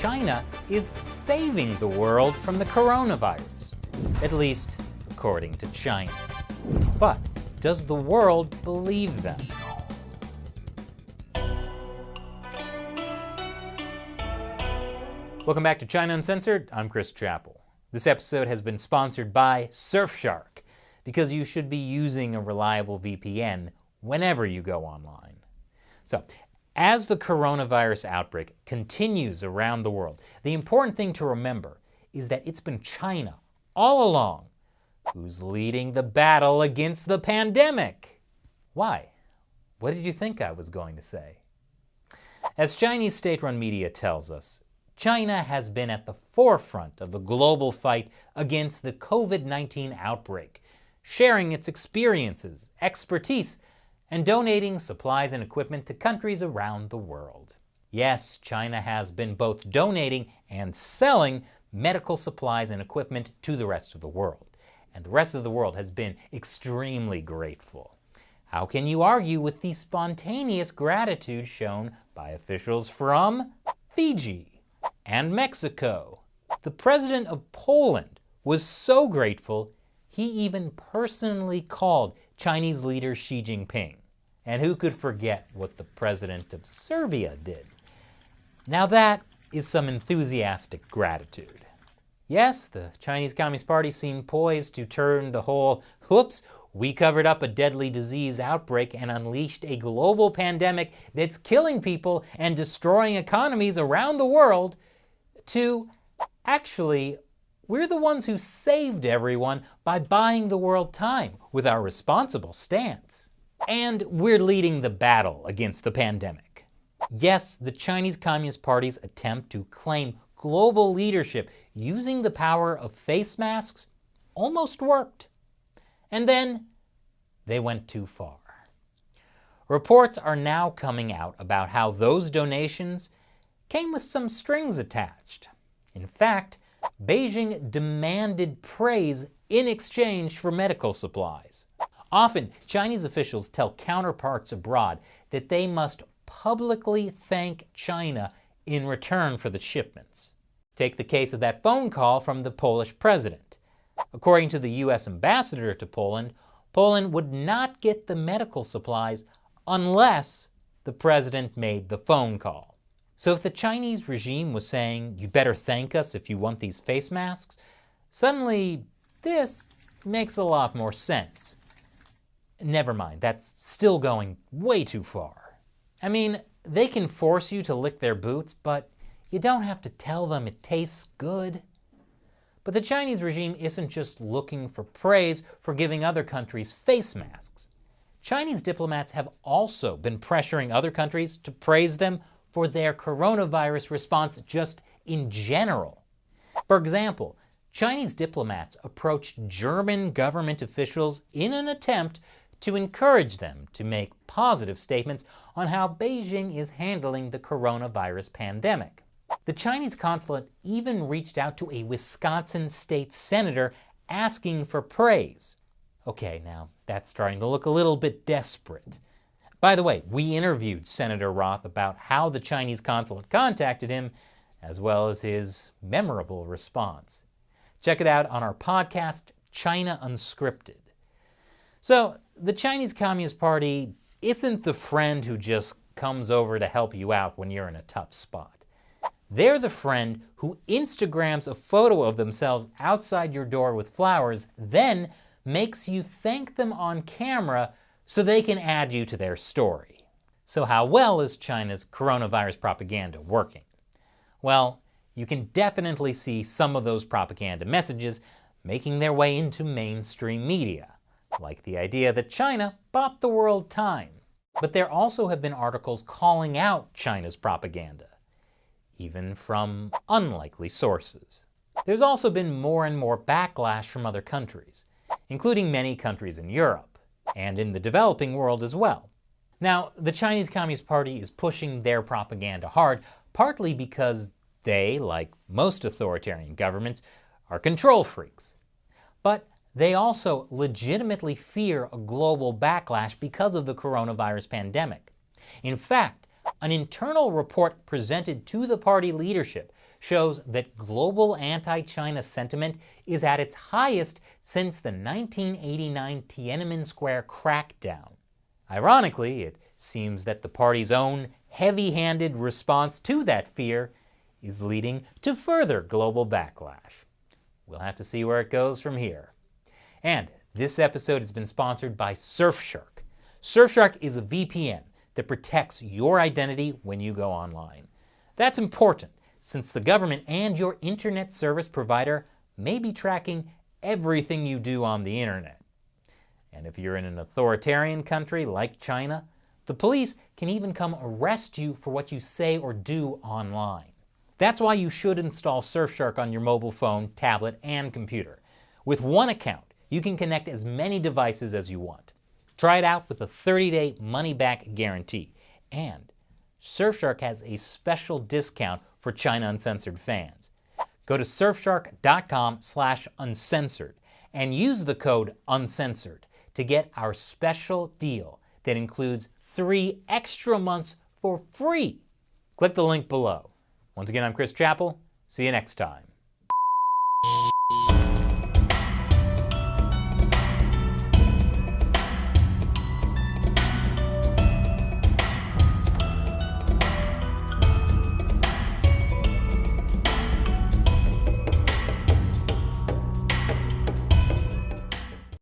China is saving the world from the coronavirus, at least according to China. But does the world believe them? Welcome back to China Uncensored. I'm Chris Chappell. This episode has been sponsored by Surfshark, because you should be using a reliable VPN whenever you go online. So, as the coronavirus outbreak continues around the world, the important thing to remember is that it's been China all along who's leading the battle against the pandemic. Why? What did you think I was going to say? As Chinese state-run media tells us, China has been at the forefront of the global fight against the COVID-19 outbreak, sharing its experiences, expertise, and donating supplies and equipment to countries around the world. Yes, China has been both donating and selling medical supplies and equipment to the rest of the world, and the rest of the world has been extremely grateful. How can you argue with the spontaneous gratitude shown by officials from Fiji and Mexico? The president of Poland was so grateful, he even personally called Chinese leader Xi Jinping. And who could forget what the president of Serbia did? Now that is some enthusiastic gratitude. Yes, the Chinese Communist Party seemed poised to turn the whole, whoops, we covered up a deadly disease outbreak and unleashed a global pandemic that's killing people and destroying economies around the world, to actually, we're the ones who saved everyone by buying the world time with our responsible stance. And we're leading the battle against the pandemic. Yes, the Chinese Communist Party's attempt to claim global leadership using the power of face masks almost worked. And then they went too far. Reports are now coming out about how those donations came with some strings attached. In fact, Beijing demanded praise in exchange for medical supplies. Often, Chinese officials tell counterparts abroad that they must publicly thank China in return for the shipments. Take the case of that phone call from the Polish president. According to the U.S. ambassador to Poland, Poland would not get the medical supplies unless the president made the phone call. So if the Chinese regime was saying, you better thank us if you want these face masks, suddenly this makes a lot more sense. Never mind, that's still going way too far. I mean, they can force you to lick their boots, but you don't have to tell them it tastes good. But the Chinese regime isn't just looking for praise for giving other countries face masks. Chinese diplomats have also been pressuring other countries to praise them for their coronavirus response just in general. For example, Chinese diplomats approached German government officials in an attempt to encourage them to make positive statements on how Beijing is handling the coronavirus pandemic. The Chinese consulate even reached out to a Wisconsin state senator asking for praise. Okay, now that's starting to look a little bit desperate. By the way, we interviewed Senator Roth about how the Chinese consulate contacted him, as well as his memorable response. Check it out on our podcast, China Unscripted. So, the Chinese Communist Party isn't the friend who just comes over to help you out when you're in a tough spot. They're the friend who Instagrams a photo of themselves outside your door with flowers, then makes you thank them on camera so they can add you to their story. So how well is China's coronavirus propaganda working? Well, you can definitely see some of those propaganda messages making their way into mainstream media, like the idea that China bought the world time. But there also have been articles calling out China's propaganda, even from unlikely sources. There's also been more and more backlash from other countries, including many countries in Europe, and in the developing world as well. Now, the Chinese Communist Party is pushing their propaganda hard, partly because they, like most authoritarian governments, are control freaks. But they also legitimately fear a global backlash because of the coronavirus pandemic. In fact, An internal report presented to the party leadership shows that global anti-China sentiment is at its highest since the 1989 Tiananmen Square crackdown. Ironically, it seems that the party's own heavy-handed response to that fear is leading to further global backlash. We'll have to see where it goes from here. And this episode has been sponsored by Surfshark. Surfshark is a VPN that protects your identity when you go online. That's important since the government and your internet service provider may be tracking everything you do on the internet. And if you're in an authoritarian country like China, the police can even come arrest you for what you say or do online. That's why you should install Surfshark on your mobile phone, tablet, and computer. With one account, you can connect as many devices as you want. Try it out with a 30-day money-back guarantee. And Surfshark has a special discount for China Uncensored fans. Go to surfshark.com/uncensored and use the code UNCENSORED to get our special deal that includes 3 extra months for free. Click the link below. Once again, I'm Chris Chappell. See you next time.